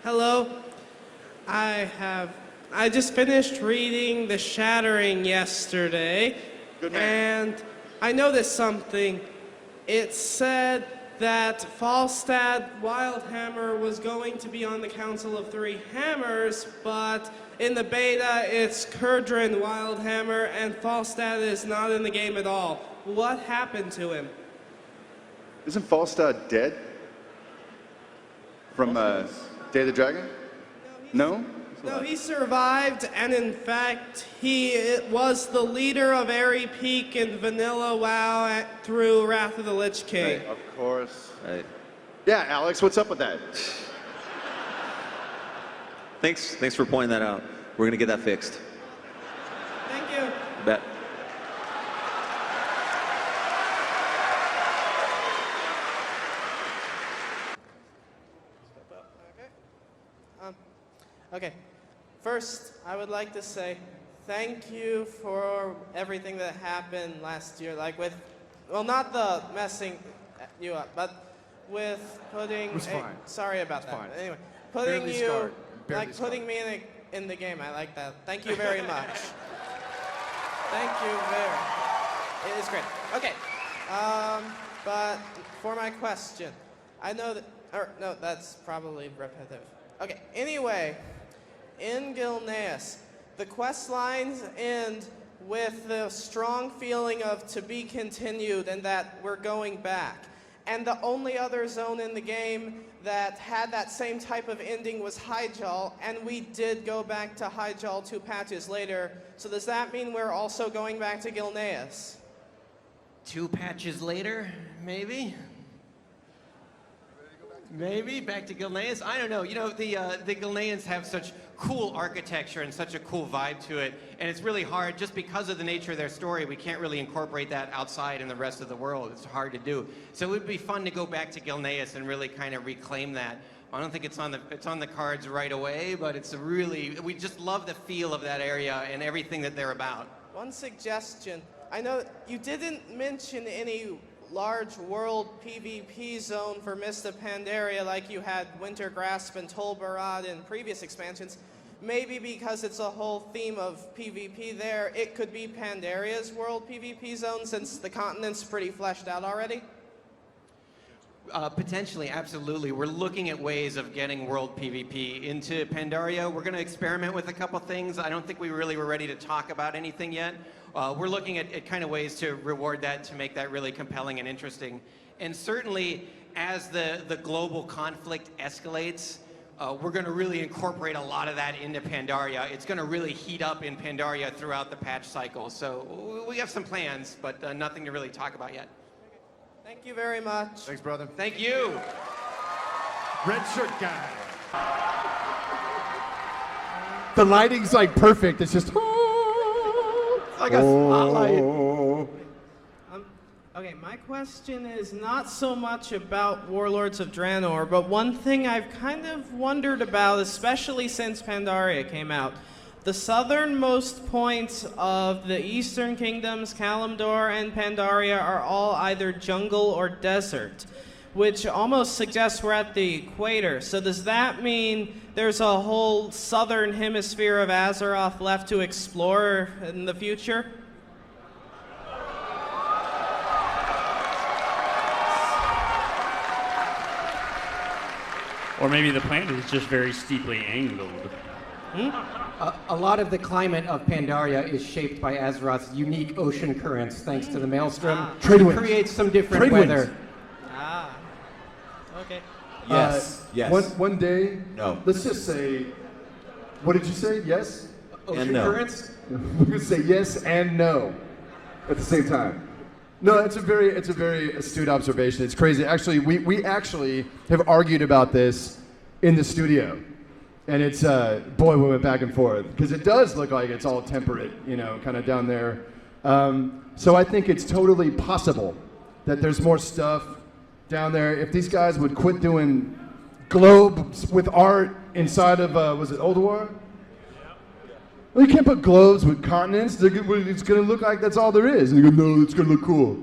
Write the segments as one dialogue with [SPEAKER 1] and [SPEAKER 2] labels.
[SPEAKER 1] Hello. I just finished reading The Shattering yesterday.
[SPEAKER 2] Good man.
[SPEAKER 1] And I noticed something. It said that Falstad Wildhammer was going to be on the Council of Three Hammers, but in the beta it's Kurdran Wildhammer, and Falstad is not in the game at all. What happened to him?
[SPEAKER 2] Isn't Falstad dead? From Day of the Dragon? No?
[SPEAKER 1] No, he survived, and in fact, he was the leader of Airy Peak in Vanilla WoW through Wrath of the Lich King.
[SPEAKER 2] Right, of course. Right. Yeah, Alex, what's up with that?
[SPEAKER 3] Thanks for pointing that out. We're gonna get that fixed.
[SPEAKER 1] Thank you.
[SPEAKER 3] Bet.
[SPEAKER 1] Okay. First, I would like to say thank you for everything that happened last year. Like with, well, not the messing you up, but with putting. Sorry about that. But anyway, putting you, like putting me in the game. I like that. Thank you very much. Thank you very. It is great. Okay. But for my question, I know that. Or no, that's probably repetitive. Okay. Anyway. In Gilneas, the quest lines end with the strong feeling of to be continued and that we're going back. And the only other zone in the game that had that same type of ending was Hyjal, and we did go back to Hyjal 2 patches later. So does that mean we're also going back to Gilneas?
[SPEAKER 4] 2 patches later, maybe? Maybe back to Gilneas? I don't know. You know, the Gilneans have such cool architecture and such a cool vibe to it, and it's really hard just because of the nature of their story. We can't really incorporate that outside in the rest of the world. It's hard to do. So it would be fun to go back to Gilneas and really kind of reclaim that. I don't think it's on the cards right away, but it's we just love the feel of that area and everything that they're about.
[SPEAKER 1] One suggestion. I know you didn't mention any large world PvP zone for Mist of Pandaria like you had Winter Grasp and Tol Barad in previous expansions. Maybe because it's a whole theme of PvP there, it could be Pandaria's world PvP zone since the continent's pretty fleshed out already?
[SPEAKER 4] Potentially, absolutely. We're looking at ways of getting world PvP into Pandaria. We're going to experiment with a couple things. I don't think we really were ready to talk about anything yet. We're looking at kind of ways to reward that, to make that really compelling and interesting. And certainly, as the global conflict escalates, we're going to really incorporate a lot of that into Pandaria. It's going to really heat up in Pandaria throughout the patch cycle. So we have some plans, but nothing to really talk about yet.
[SPEAKER 1] Thank you very much.
[SPEAKER 2] Thanks, brother.
[SPEAKER 4] Thank you.
[SPEAKER 5] Red shirt guy. The lighting's like perfect. It's just
[SPEAKER 4] like a spotlight.
[SPEAKER 1] Okay, my question is not so much about Warlords of Draenor, but one thing I've kind of wondered about, especially since Pandaria came out. The southernmost points of the Eastern Kingdoms, Kalimdor and Pandaria, are all either jungle or desert, which almost suggests we're at the equator. So does that mean there's a whole southern hemisphere of Azeroth left to explore in the future?
[SPEAKER 6] Or maybe the planet is just very steeply angled.
[SPEAKER 7] A lot of the climate of Pandaria is shaped by Azeroth's unique ocean currents, thanks to the Maelstrom.
[SPEAKER 5] Trade winds.
[SPEAKER 7] Creates some different
[SPEAKER 5] Trade
[SPEAKER 7] weather.
[SPEAKER 5] winds.
[SPEAKER 1] Ah, okay.
[SPEAKER 3] Yes. Yes.
[SPEAKER 5] One day.
[SPEAKER 3] No.
[SPEAKER 5] Let's just say. What did you say? Yes.
[SPEAKER 7] Ocean
[SPEAKER 3] no.
[SPEAKER 7] currents?
[SPEAKER 5] We're gonna say yes and no at the same time. No, it's a very astute observation. It's crazy. Actually, we actually have argued about this in the studio. And it's, boy, we went back and forth. Because it does look like it's all temperate, you know, kind of down there. So I think it's totally possible that there's more stuff down there. If these guys would quit doing globes with art inside of, was it Ulduar? Well, you can't put globes with continents. It's going to look like that's all there is. And you go, no, it's going to look cool.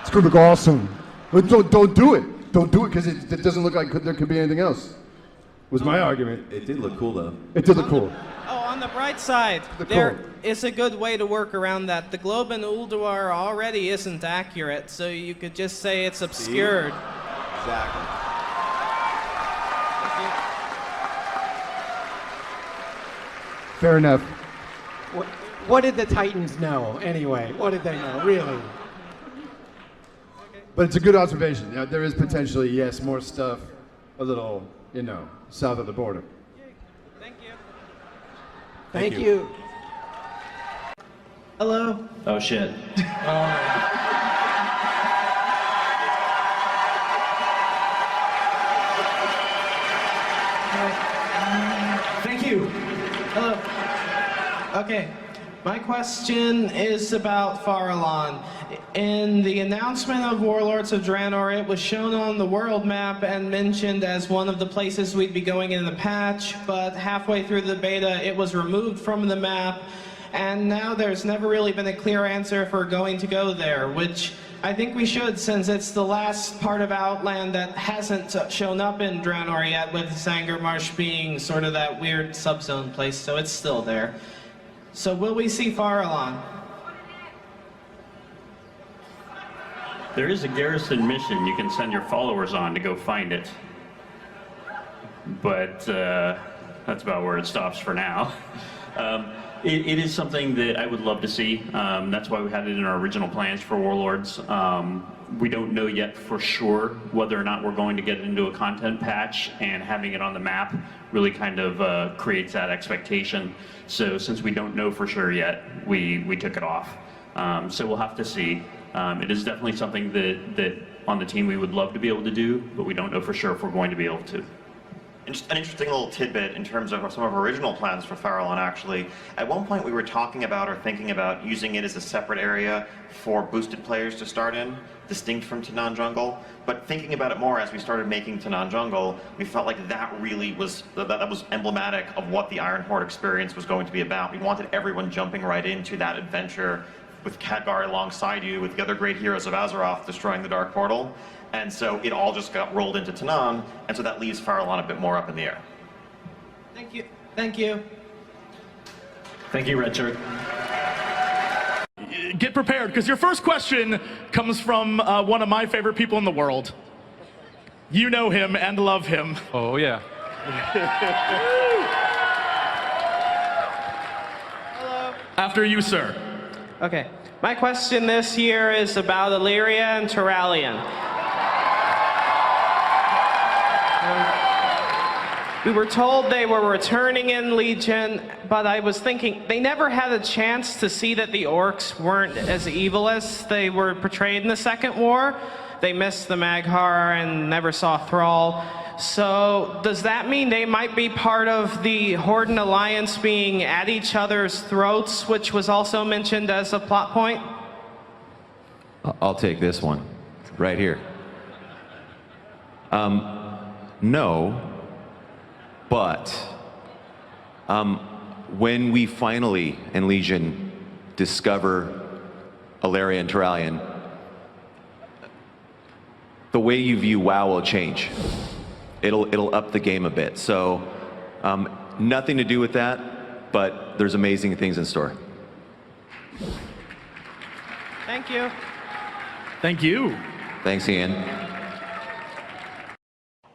[SPEAKER 5] It's going to look awesome. But don't do it. don't do it because it doesn't look like there could be anything else. Was my argument.
[SPEAKER 3] It did look cool, though.
[SPEAKER 5] It did look cool.
[SPEAKER 1] Oh, on the bright side, there is a good way to work around that. The globe in Ulduar already isn't accurate, so you could just say it's obscured.
[SPEAKER 3] Exactly.
[SPEAKER 5] Fair enough.
[SPEAKER 7] What did the Titans know, anyway? What did they know, really?
[SPEAKER 5] But it's a good observation. Yeah, there is potentially, yes, more stuff a little, south of the border.
[SPEAKER 1] Thank you.
[SPEAKER 7] Thank you.
[SPEAKER 1] Hello.
[SPEAKER 8] Oh shit.
[SPEAKER 1] Thank you. Hello. Okay. My question is about Farallon. In the announcement of Warlords of Draenor, it was shown on the world map and mentioned as one of the places we'd be going in the patch, but halfway through the beta it was removed from the map, and now there's never really been a clear answer if we're going to go there, which I think we should, since it's the last part of Outland that hasn't shown up in Draenor yet, with Zangarmarsh being sort of that weird subzone place, so it's still there. So will we see Farallon?
[SPEAKER 6] There is a garrison mission you can send your followers on to go find it. But that's about where it stops for now. It is something that I would love to see. That's why we had it in our original plans for Warlords. We don't know yet for sure whether or not we're going to get into a content patch, and having it on the map really kind of creates that expectation. So since we don't know for sure yet, we took it off. So we'll have to see. It is definitely something that on the team we would love to be able to do, but we don't know for sure if we're going to be able to.
[SPEAKER 8] And just an interesting little tidbit in terms of some of our original plans for Farallon, actually. At one point we were talking about or thinking about using it as a separate area for boosted players to start in, distinct from Tanan Jungle. But thinking about it more as we started making Tanan Jungle, we felt like that really was, that was emblematic of what the Ironforge experience was going to be about. We wanted everyone jumping right into that adventure with Khadgar alongside you, with the other great heroes of Azeroth destroying the Dark Portal. And so it all just got rolled into Tanan, and so that leaves Farallon a bit more up in the air.
[SPEAKER 1] Thank you. Thank you.
[SPEAKER 8] Thank you, Redshirt.
[SPEAKER 9] Get prepared, because your first question comes from one of my favorite people in the world. You know him and love him.
[SPEAKER 10] Oh, yeah.
[SPEAKER 1] Hello.
[SPEAKER 9] After you, sir.
[SPEAKER 1] Okay. My question this year is about Illyria and Turalyon. We were told they were returning in Legion, but I was thinking they never had a chance to see that the orcs weren't as evil as they were portrayed in the Second War. They missed the Mag'har and never saw Thrall. So does that mean they might be part of the Horden Alliance being at each other's throats, which was also mentioned as a plot point?
[SPEAKER 3] I'll take this one right here. No, but when we finally in Legion discover Illyria and Turalyon, the way you view WoW will change. It'll up the game a bit. So nothing to do with that, but there's amazing things in store.
[SPEAKER 1] Thank you.
[SPEAKER 9] Thank you.
[SPEAKER 3] Thanks, Ian.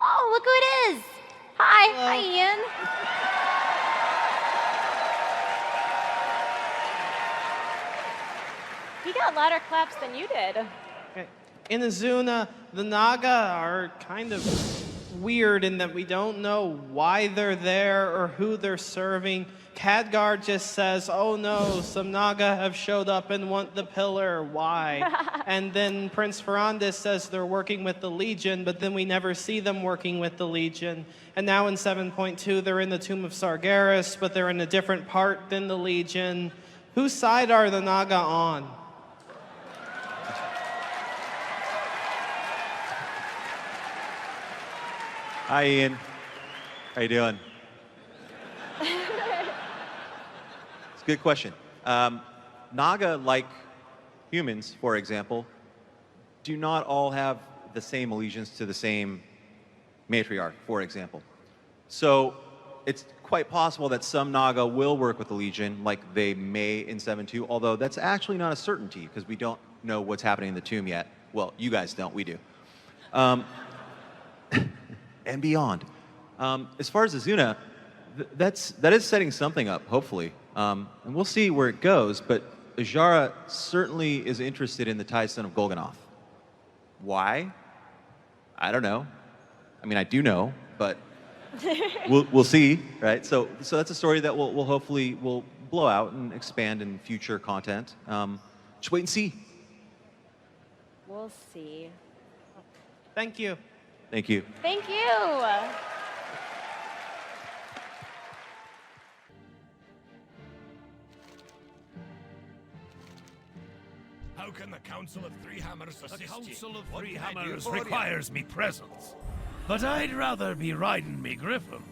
[SPEAKER 11] Oh, look who it is. Hi. Hi, Ian. He got louder claps than you did.
[SPEAKER 1] Okay. In Azuna, the Naga are kind of weird in that we don't know why they're there or who they're serving. Khadgar just says, oh no, some Naga have showed up and want the pillar, why? And then Prince Ferrandis says they're working with the Legion, but then we never see them working with the Legion. And now in 7.2, they're in the Tomb of Sargeras, but they're in a different part than the Legion. Whose side are the Naga on?
[SPEAKER 3] Hi, Ian. How you doing? It's a good question. Naga, like humans, for example, do not all have the same allegiance to the same matriarch, for example. So it's quite possible that some Naga will work with the Legion, like they may in 7.2, although that's actually not a certainty, because we don't know what's happening in the tomb yet. Well, you guys don't, we do. And beyond. As far as Azuna, that is setting something up, hopefully. And we'll see where it goes, but Azshara certainly is interested in the Tidestone of Golganoth. Why? I don't know. I mean, I do know, but we'll see, right? So that's a story that will hopefully will blow out and expand in future content. Just wait and see.
[SPEAKER 11] We'll see.
[SPEAKER 1] Thank you.
[SPEAKER 3] Thank you.
[SPEAKER 11] Thank you.
[SPEAKER 10] How can the Council of Three Hammers assist you? The Council of Three Hammers requires me presence. But I'd rather be riding me griffin.